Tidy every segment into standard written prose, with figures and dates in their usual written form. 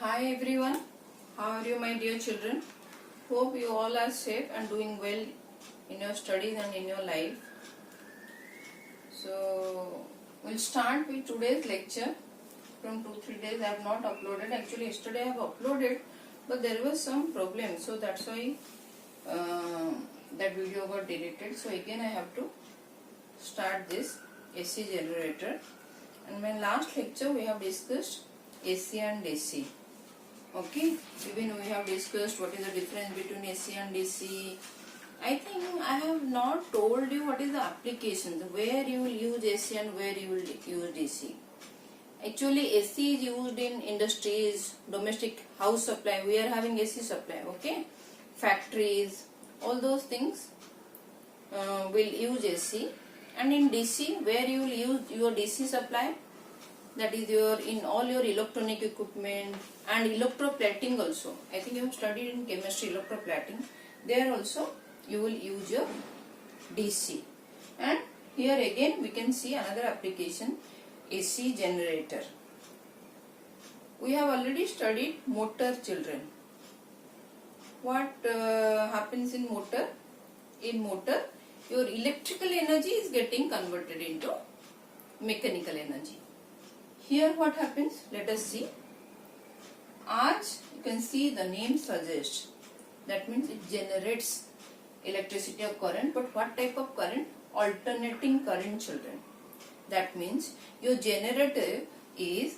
Hi everyone, how are you my dear children? Hope you all are safe and doing well in your studies and in your life. So we'll start with today's lecture. From 2-3 days I have not uploaded. Actually yesterday I have uploaded, but there was some problem, so that's why that video got deleted. So again I have to start this AC generator. And my last lecture we have discussed AC and DC. Okay, even we have discussed what is the difference between AC and DC. I think I have not told you what is the applications, where you will use AC and where you will use DC. Actually AC is used in industries, domestic house supply, we are having AC supply, okay. Factories, all those things will use AC. And in DC, where you will use your DC supply, that is your in all your electronic equipment and electroplating also. I think you have studied in chemistry electroplating. There also you will use your DC. And here again we can see another application, AC generator. We have already studied motor, children. What happens in motor? In motor, your electrical energy is getting converted into mechanical energy. Here what happens? Let us see. As you can see, the name suggests, that means it generates electricity or current. But what type of current? Alternating current, children. That means your generator is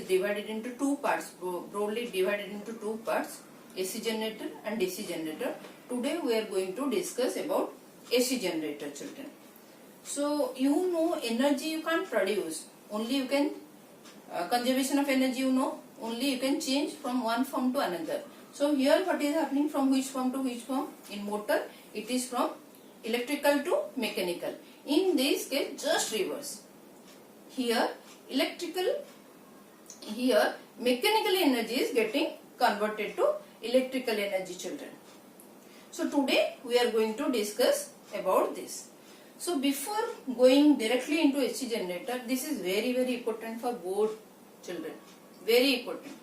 divided into two parts, broadly divided into two parts, AC generator and DC generator. Today we are going to discuss about AC generator, children. So you know energy you can't produce, only you can conservation of energy, you know, only you can change from one form to another. So here what is happening, from which form to which form? In motor it is from electrical to mechanical. In this case just reverse. Here mechanical energy is getting converted to electrical energy, children. So today we are going to discuss about this. So before going directly into AC generator, this is very important for both children. Very important.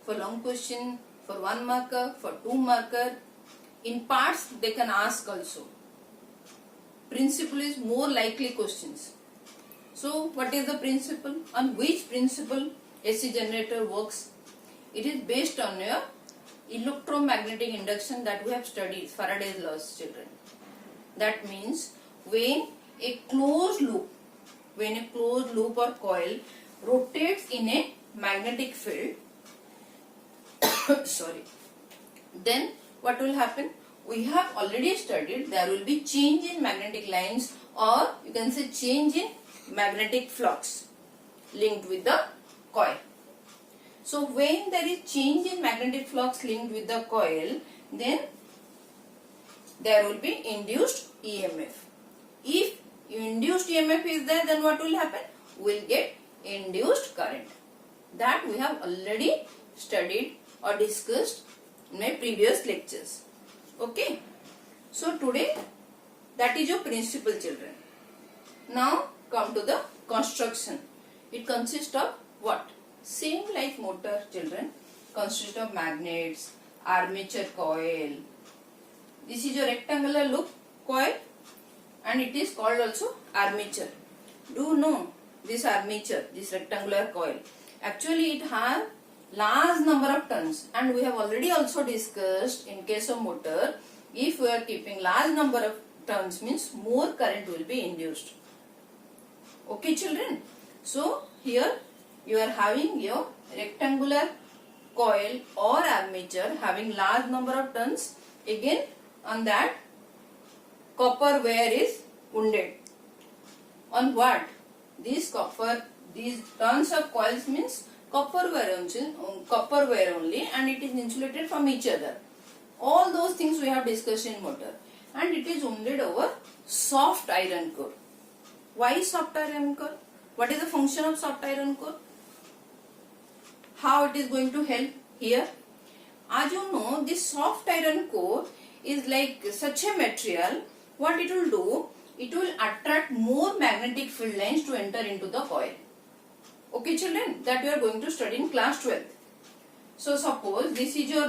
For long question, for 1 marker, for 2 marker. In parts they can ask also. Principle is more likely questions. So what is the principle? On which principle AC generator works? It is based on your electromagnetic induction that we have studied, Faraday's laws, children. That means when a closed loop or coil rotates in a magnetic field, then what will happen? We have already studied there will be change in magnetic lines, or you can say change in magnetic flux linked with the coil. So when there is change in magnetic flux linked with the coil, then there will be induced EMF. If induced EMF is there, then what will happen? We will get induced current. That we have already studied or discussed in my previous lectures. Okay. So today that is your principle, children. Now come to the construction. It consists of what? Same like motor, children. Consists of magnets, armature coil. This is your rectangular loop coil and it is called also armature. Do you know this armature, this rectangular coil? Actually it has large number of turns, and we have already also discussed in case of motor, if we are keeping large number of turns means more current will be induced. Okay, children. So here you are having your rectangular coil or armature having large number of turns. Again on that copper wire is wounded. On what? These turns of coils means copper wire only, and it is insulated from each other. All those things we have discussed in motor, and it is wounded over soft iron core. Why soft iron core? What is the function of soft iron core? How it is going to help here? As you know, this soft iron core is like such a material. What it will do? It will attract more magnetic field lines to enter into the coil. Okay, children, that we are going to study in class 12. So suppose this is your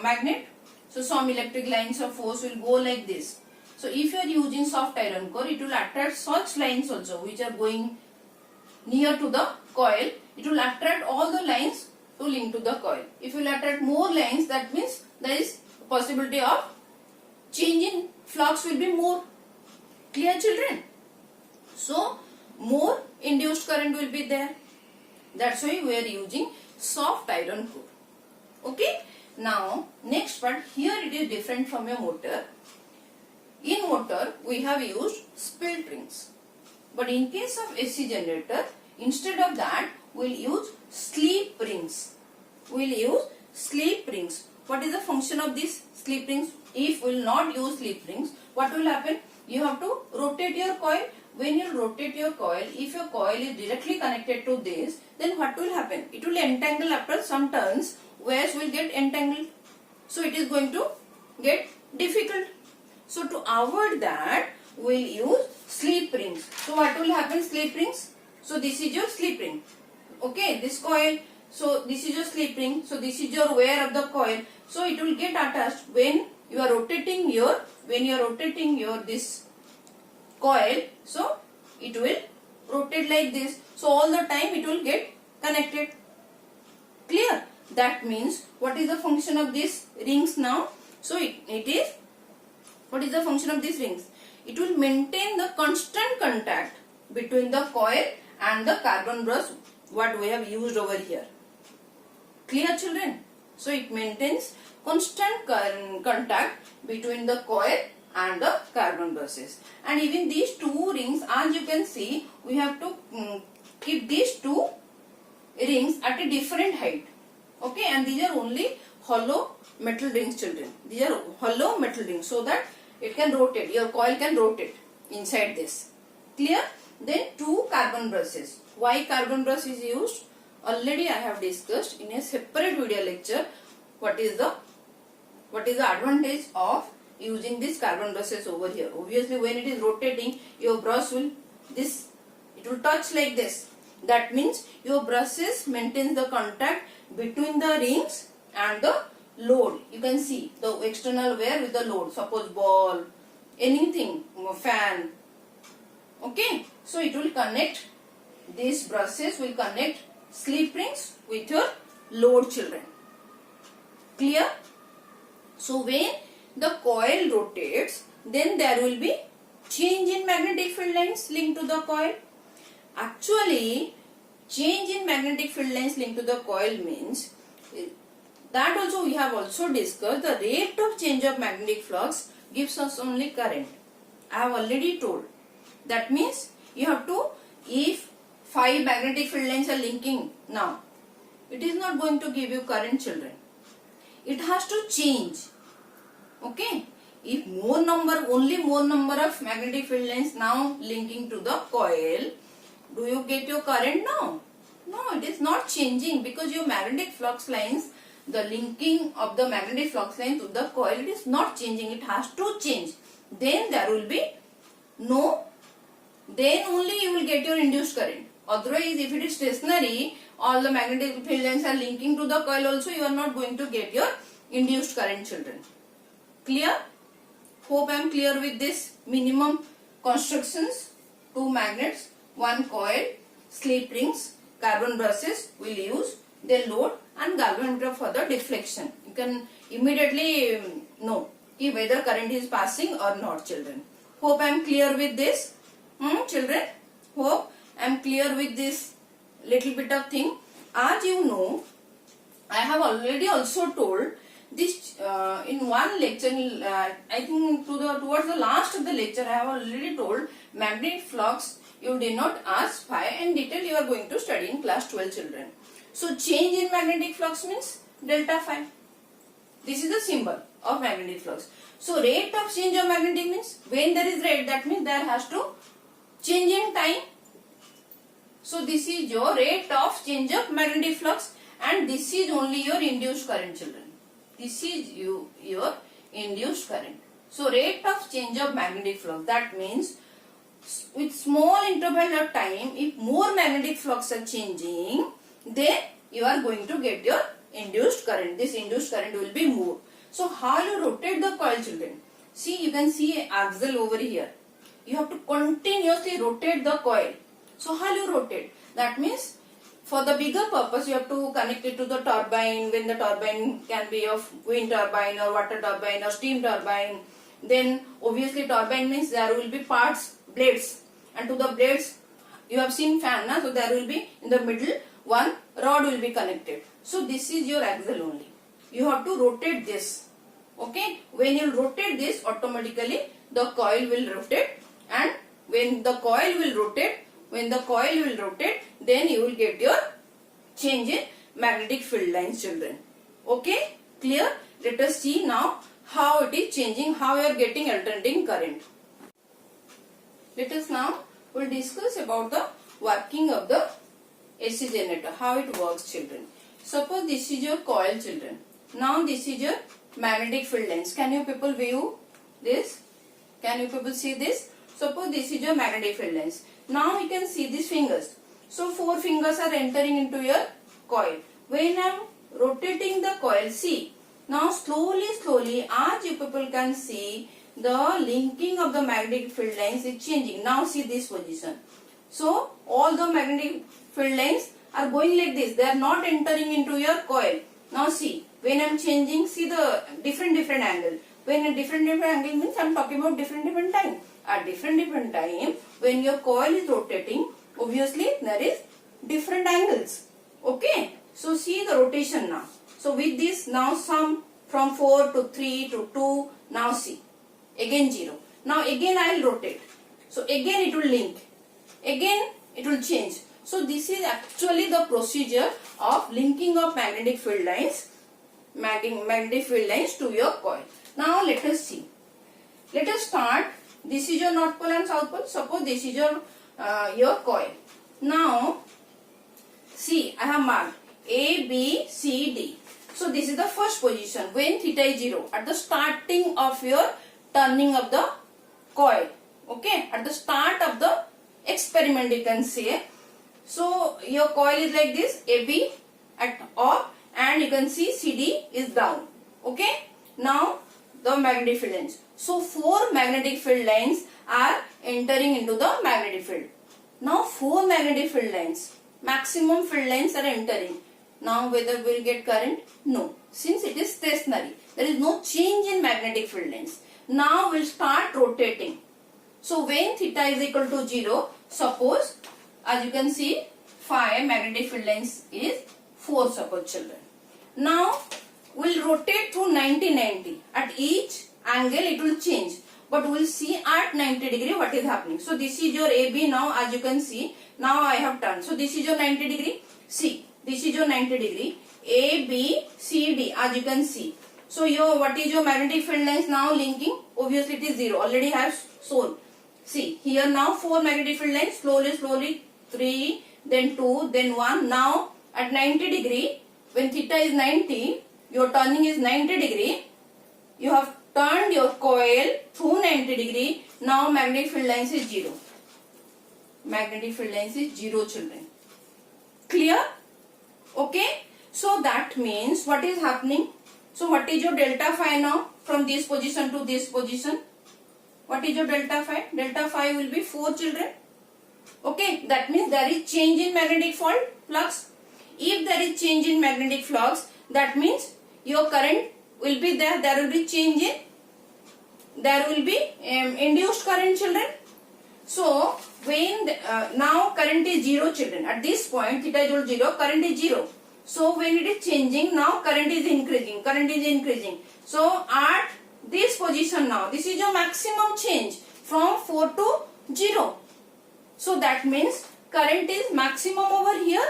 magnet. So some electric lines of force will go like this. So if you are using soft iron core, it will attract such lines also which are going near to the coil. It will attract all the lines to link to the coil. If you will attract more lines, that means there is possibility of change in flux will be more. Clear, children? So more induced current will be there. That's why we are using soft iron core. Okay. Now next part, here it is different from a motor. In motor we have used split rings, but in case of AC generator, instead of that we will use slip rings. We will use slip rings. What is the function of these slip rings? If we will not use slip rings, what will happen? You have to rotate your coil. When you rotate your coil, if your coil is directly connected to this, then what will happen? It will entangle after some turns. Wires will get entangled. So it is going to get difficult. So to avoid that, we will use slip rings. So what will happen? Slip rings. So this is your slip ring. Okay, this coil. So this is your slip ring. So this is your wire of the coil. So it will get attached when you are rotating your this coil. So it will rotate like this. So all the time it will get connected. Clear? That means what is the function of these rings now? So it is, what is the function of these rings? It will maintain the constant contact between the coil and the carbon brush what we have used over here. Clear, children? So it maintains constant contact between the coil and the carbon brushes. And even these two rings, as you can see, we have to keep these two rings at a different height. Okay, and these are only hollow metal rings, children. These are hollow metal rings, so that it can rotate. Your coil can rotate inside this. Clear? Then two carbon brushes. Why carbon brush is used? Already I have discussed in a separate video lecture. What is the advantage of using these carbon brushes over here? Obviously, when it is rotating, your brush will it will touch like this. That means your brushes maintains the contact between the rings and the load. You can see the external wear with the load. Suppose ball, anything, fan. Okay, so it will connect. These brushes will connect slip rings with your load, children. Clear? So when the coil rotates, then there will be change in magnetic field lines linked to the coil. Actually, change in magnetic field lines linked to the coil means that also we have also discussed. The rate of change of magnetic flux gives us only current. I have already told. That means you have to, if 5 magnetic field lines are linking now, it is not going to give you current, children. It has to change. Okay. If only more number of magnetic field lines now linking to the coil, do you get your current now? No, it is not changing, because your magnetic flux lines, the linking of the magnetic flux lines to the coil, it is not changing. It has to change. Then there will be then only you will get your induced current. Otherwise, if it is stationary, all the magnetic field lines are linking to the coil also, you are not going to get your induced current, children. Clear? Hope I am clear with this minimum constructions. 2 magnets, 1 coil, slip rings, carbon brushes will use, then load, and galvanometer for the deflection. You can immediately know whether current is passing or not, children. Hope I am clear with this. Children, hope I am clear with this little bit of thing. As you know, I have already also told this in one lecture. I think towards the last of the lecture, I have already told magnetic flux you did not ask phi, and detail you are going to study in class 12, children. So change in magnetic flux means delta phi. This is the symbol of magnetic flux. So rate of change of magnetic means when there is rate, that means there has to change in time. So this is your rate of change of magnetic flux, and this is only your induced current, children. This is your induced current. So rate of change of magnetic flux, that means with small interval of time, if more magnetic flux are changing, then you are going to get your induced current. This induced current will be moved. So how you rotate the coil, children? See, you can see axle over here. You have to continuously rotate the coil. So how you rotate? That means for the bigger purpose, you have to connect it to the turbine. When the turbine can be of wind turbine or water turbine or steam turbine. Then obviously turbine means there will be parts, blades. And to the blades, you have seen fan, na? So there will be in the middle one rod will be connected. So this is your axle only. You have to rotate this. Okay. When you rotate this, automatically the coil will rotate. And when the coil will rotate, then you will get your change in magnetic field lines, children. Okay, clear? Let us see now how it is changing, how you are getting alternating current. Let us now will discuss about the working of the AC generator, how it works, children. Suppose this is your coil, children. Now this is your magnetic field lines. Can you people view this? Can you people see this? Suppose this is your magnetic field lines. Now you can see these fingers. So 4 fingers are entering into your coil. When I am rotating the coil, see, now slowly as you people can see, the linking of the magnetic field lines is changing. Now see this position. So all the magnetic field lines are going like this. They are not entering into your coil. Now see, when I am changing, see the different angle. When a different angle means I am talking about different time. At different time, when your coil is rotating, obviously there is different angles. Okay. So see the rotation now. So with this, now sum from 4 to 3 to 2. Now see. Again 0. Now again I will rotate. So again it will link. Again it will change. So this is actually the procedure of linking of magnetic field lines to your coil. Now let us see. Let us start. This is your north pole and south pole. Suppose this is your coil. Now see, I have marked A, B, C, D. So this is the first position when theta is 0 at the starting of your turning of the coil. Okay, at the start of the experiment you can say. So your coil is like this, AB at up, and you can see CD is down. Okay, now the magnetic field lines. So 4 magnetic field lines are entering into the magnetic field. Now 4 magnetic field lines, maximum field lines are entering. Now whether we will get current? No. Since it is stationary, there is no change in magnetic field lines. Now we will start rotating. So when theta is equal to 0, suppose as you can see 5 magnetic field lines is 4, suppose, children. Now we will rotate through 90-90. At each angle it will change, but we will see at 90 degree what is happening. So this is your AB. Now as you can see, now I have turned. So this is your 90 degree. See, this is your 90 degree. A, B, C, D, as you can see. So your what is your magnetic field lines now linking? Obviously it is 0. Already I have shown. See here now 4 magnetic field lines. Slowly 3, then 2, then 1. Now at 90 degree, when theta is 90, your turning is 90 degree. You have turned your coil through 90 degree. Now magnetic field lines is 0. Magnetic field lines is 0, children. Clear? Okay. So that means what is happening? So what is your delta phi now from this position to this position? What is your delta phi? Delta phi will be 4, children. Okay. That means there is change in magnetic flux. If there is change in magnetic flux, that means your current will be there. There will be change in. There will be induced current, children. So when now current is 0, children. At this point theta is equal to 0. Current is 0. So when it is changing, now current is increasing. Current is increasing. So at this position now, this is your maximum change from 4 to 0. So that means current is maximum over here.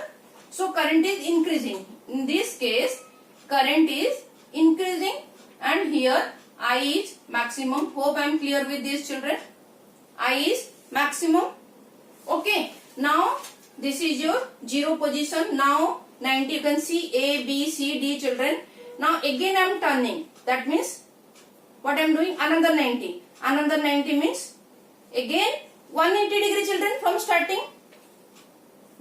So current is increasing. In this case, current is increasing, and here I is maximum. Hope I am clear with these, children. I is maximum. Okay. Now this is your 0 position. Now 90, you can see A, B, C, D, children. Now again I am turning. That means what I am doing? Another 90. Another 90 means again 180 degree, children, from starting.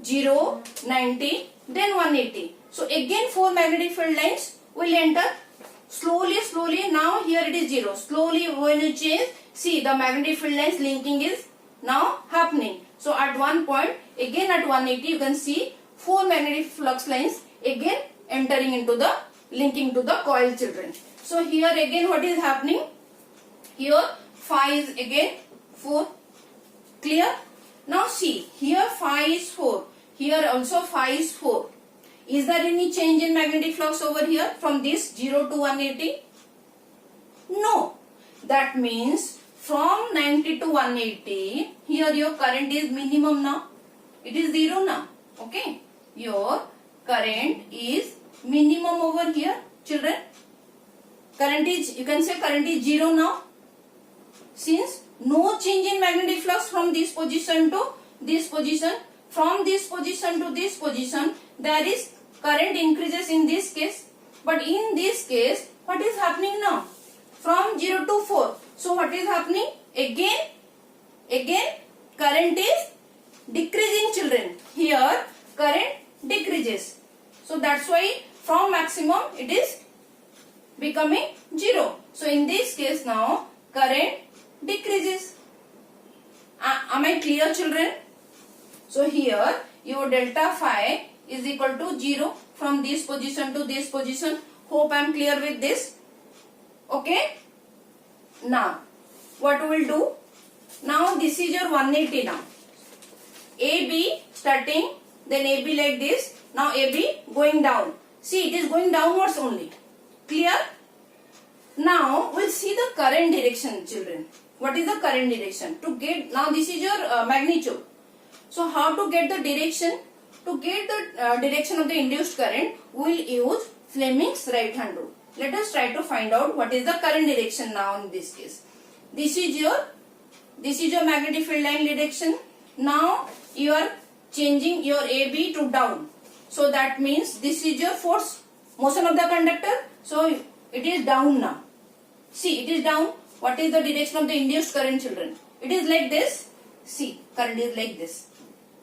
0, 90, then 180. So again 4 magnetic field lines will enter. Slowly, now here it is 0. Slowly when you change, see the magnetic field lines linking is now happening. So at one point, again at 180, you can see 4 magnetic flux lines again entering into the linking to the coil, children. So here again what is happening? Here phi is again 4. Clear? Now see, here phi is 4. Here also phi is 4. Is there any change in magnetic flux over here from this 0 to 180? No. That means from 90 to 180, here your current is minimum now. It is 0 now. Okay. Your current is minimum over here, children. Current is, you can say current is 0 now. Since no change in magnetic flux from this position to this position, from this position to this position, there is current increases in this case. But in this case, what is happening now? From 0 to 4. So what is happening? Again current is decreasing, children. Here current decreases. So that's why from maximum it is becoming 0. So in this case now current decreases. Am I clear, children? So here your delta phi is equal to 0 from this position to this position. Hope I am clear with this. Okay. Now what we will do? Now this is your 180 now. AB starting, then AB like this. Now AB going down. See, it is going downwards only. Clear? Now we'll see the current direction, children. What is the current direction? To get, now this is your magnitude. So how to get the direction? To get the direction of the induced current, we will use Fleming's right hand rule. Let us try to find out what is the current direction now in this case. This is your magnetic field line direction. Now you are changing your AB to down. So that means this is your force motion of the conductor. So it is down now. See, it is down. What is the direction of the induced current, children? It is like this. See, current is like this.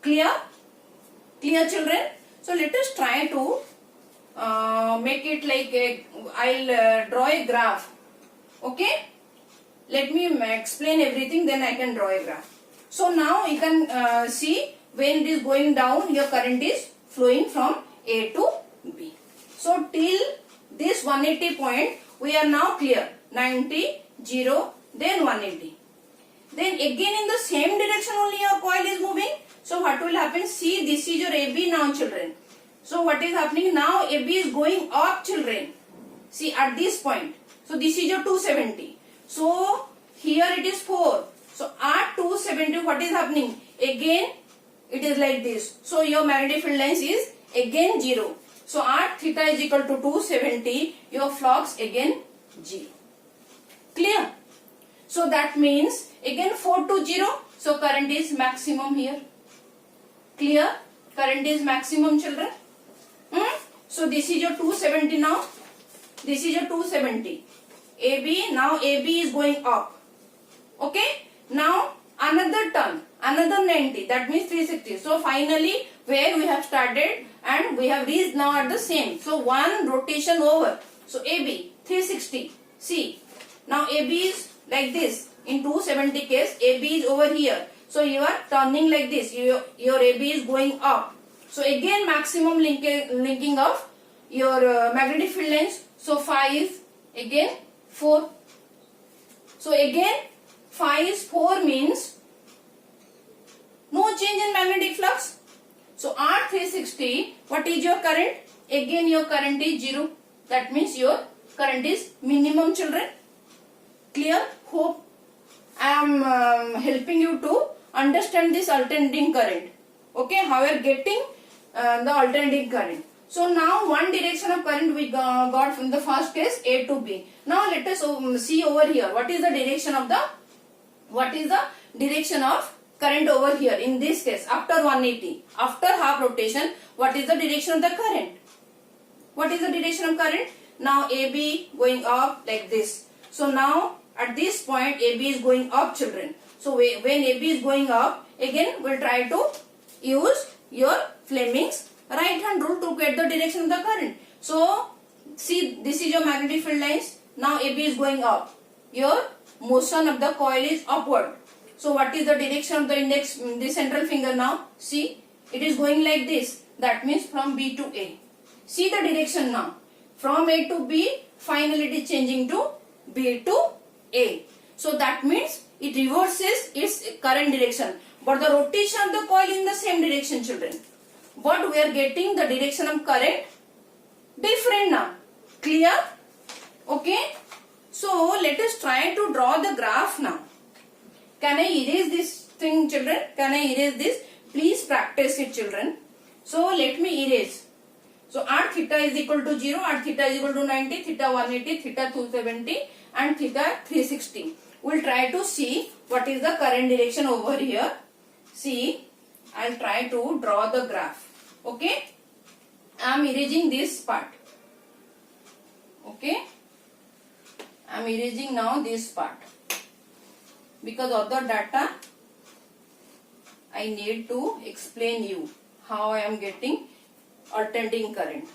Clear? Clear, children? So let us try to make it like a, I'll draw a graph. Okay? Let me explain everything, then I can draw a graph. So now you can see when it is going down, your current is flowing from A to B. So till this 180 point, we are now clear. 90, 0, then 180. Then again in the same direction only your coil is moving. So what will happen? See, this is your AB now, children. So what is happening now? AB is going up, children. See, at this point. So this is your 270. So here it is 4. So at 270, what is happening? Again it is like this. So your magnetic field lines is again 0. So at theta is equal to 270, your flux again 0. Clear? So that means again 4 to 0. So current is maximum here. Clear? Current is maximum, children. So this is your 270 now. This is your 270. AB, now AB is going up. Okay? Now another turn, another 90. That means 360. So finally where we have started and we have reached now at the same. So one rotation over. So AB 360. See. Now AB is like this. In 270 case, AB is over here. So you are turning like this. Your AB is going up. So again maximum linking of your magnetic field lines. So phi is again 4. So again phi is 4 means no change in magnetic flux. So at 360, what is your current? Again your current is 0. That means your current is minimum, children. Clear? Hope I am helping you to understand this alternating current. Okay, how we are getting the alternating current. So now one direction of current we got from the first case A to B. Now let us see over here. What is the direction of current over here in this case after 180? After half rotation, what is the direction of the current? What is the direction of current? Now AB going up like this. So now at this point AB is going up, children. So when AB is going up, again we'll try to use your Fleming's right hand rule to get the direction of the current. So see, this is your magnetic field lines. Now AB is going up. Your motion of the coil is upward. So what is the direction of the index, the central finger now? See, it is going like this. That means from B to A. See the direction now. From A to B, finally it is changing to B to A. So that means it reverses its current direction. But the rotation of the coil in the same direction, children. But we are getting the direction of current different now. Clear? Okay. So let us try to draw the graph now. Can I erase this thing, children? Can I erase this? Please practice it, children. So let me erase. So r theta is equal to 0, r theta is equal to 90, theta 180, theta 270 and theta 360. We'll try to see what is the current direction over here. See, I'll try to draw the graph. Okay. I'm erasing this part. Okay. I'm erasing now this part. Because other data I need to explain you how I am getting alternating current.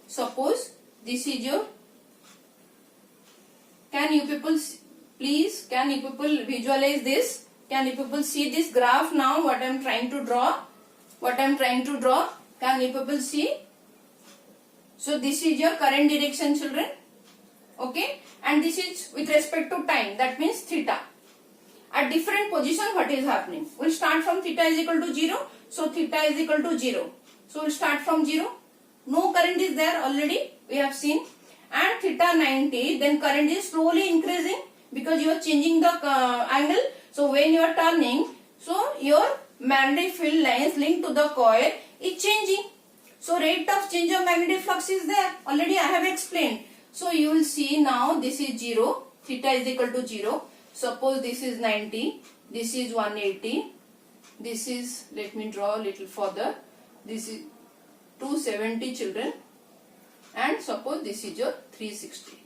Suppose this is your, can you people please, can you people visualize this? Can you people see this graph now, what I am trying to draw? What I am trying to draw? Can you people see? So this is your current direction, children. Okay. And this is with respect to time. That means theta. At different position, what is happening? We'll start from theta is equal to 0. So theta is equal to 0. So we'll start from 0. No current is there already. We have seen. And theta 90. Then current is slowly increasing because you are changing the angle. So when you are turning, so your magnetic field lines linked to the coil is changing. So rate of change of magnetic flux is there. Already I have explained. So you will see now this is 0. Theta is equal to 0. Suppose this is 90. This is 180. This is, let me draw a little further. This is 270, children. And suppose this is your 360.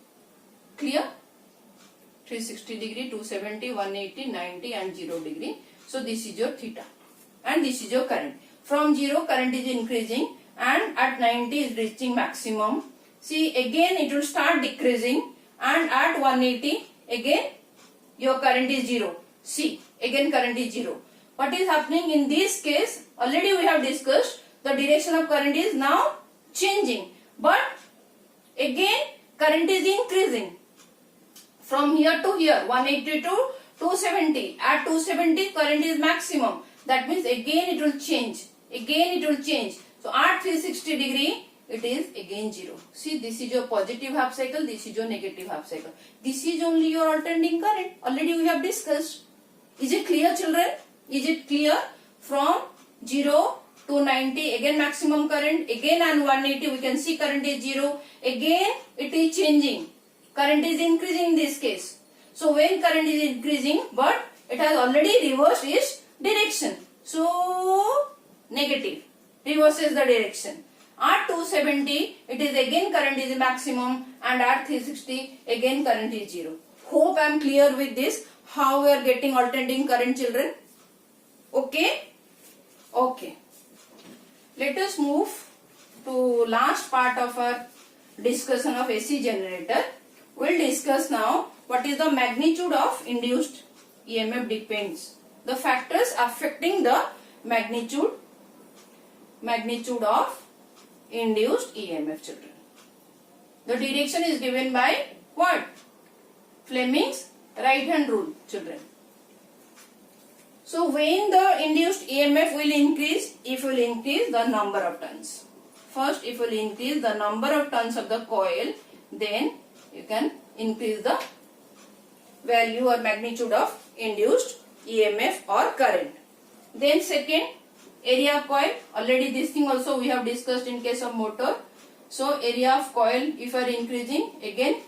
Clear? 360 degree, 270, 180, 90 and 0 degree. So this is your theta. And this is your current. From 0 current is increasing and at 90 is reaching maximum. See, again it will start decreasing and at 180 again your current is 0. See, again current is 0. What is happening in this case? Already we have discussed the direction of current is now changing. But again current is increasing. From here to here, 180 to 270. At 270 current is maximum. That means again it will change. Again it will change. So at 360 degree, it is again 0. See, this is your positive half cycle, this is your negative half cycle. This is only your alternating current. Already we have discussed. Is it clear, children? Is it clear? From 0 to 90, again maximum current, again and 180 we can see current is 0. Again it is changing. Current is increasing in this case. So when current is increasing, but it has already reversed its direction. So negative reverses the direction. At 270, it is again current is maximum and at 360, again current is 0. Hope I am clear with this. How we are getting alternating current, children? Okay? Okay. Let us move to last part of our discussion of AC generator. We will discuss now what is the magnitude of induced EMF depends. The factors affecting the magnitude of induced EMF, children. The direction is given by what? Fleming's right hand rule, children. So when the induced EMF will increase, if will increase the number of turns. First, if will increase the number of turns of the coil, then you can increase the value or magnitude of induced EMF or current. Then second, area of coil. Already this thing also we have discussed in case of motor. So area of coil, if you are increasing, again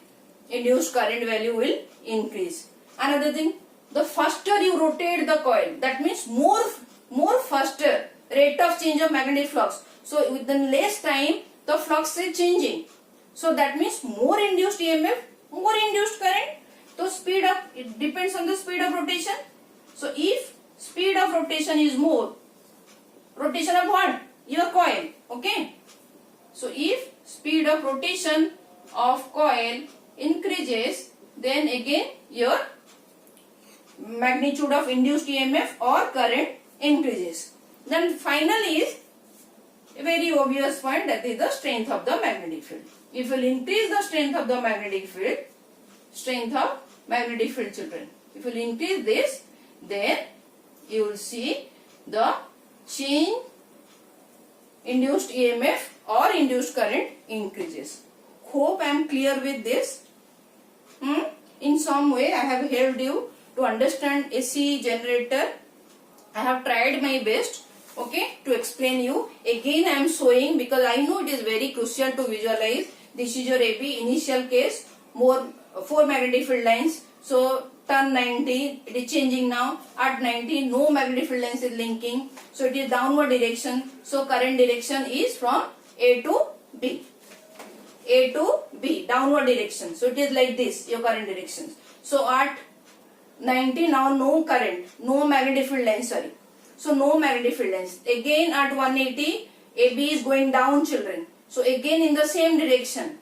induced current value will increase. Another thing, the faster you rotate the coil, that means more faster rate of change of magnetic flux. So within less time the flux is changing. So that means more induced EMF, more induced current. So speed of, it depends on the speed of rotation. So if speed of rotation is more, rotation of what? Your coil. Okay. So if speed of rotation of coil increases, then again your magnitude of induced EMF or current increases. Then final is a very obvious point, that is the strength of the magnetic field. If you will increase the strength of the magnetic field, children, if you will increase this, then you will see the change induced EMF or induced current increases. Hope I am clear with this. In some way I have helped you to understand AC generator. I have tried my best, okay, to explain you. Again I am showing, because I know it is very crucial to visualize. This is your AB initial case, four magnetic field lines. So turn 90, it is changing now. At 90, no magnetic field lines is linking. So it is downward direction. So current direction is from A to B. A to B, downward direction. So it is like this, your current direction. So at 90 now no current, no magnetic field lines, sorry. So no magnetic field lines. Again at 180, AB is going down, children. So again in the same direction.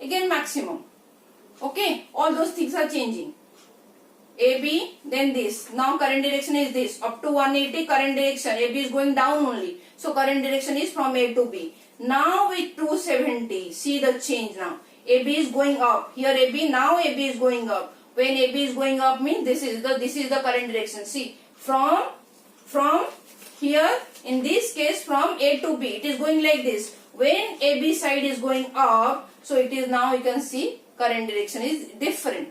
Again maximum. Okay, all those things are changing. AB, then this. Now current direction is this. Up to 180 current direction. AB is going down only. So current direction is from A to B. Now with 270, see the change now. AB is going up. Here AB, now AB is going up. When AB is going up means this is the current direction. See, from here, in this case from A to B, it is going like this. When AB side is going up, so it is now, you can see current direction is different.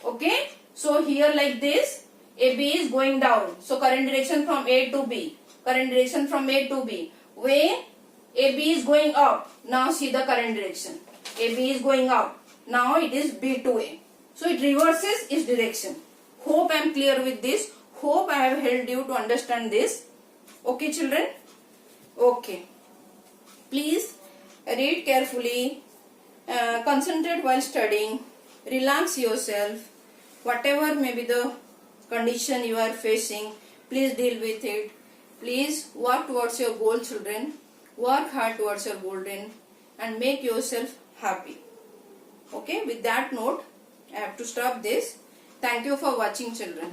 Okay, so here like this, AB is going down. So current direction from A to B. When AB is going up, now see the current direction. AB is going up. Now it is B to A. So it reverses its direction. Hope I am clear with this. Hope I have helped you to understand this. Okay, children? Okay. Please read carefully. Concentrate while studying. Relax yourself. Whatever may be the condition you are facing, please deal with it. Please work towards your goal, children. Work hard towards your goal, and make yourself happy. Okay, with that note, I have to stop this. Thank you for watching, children.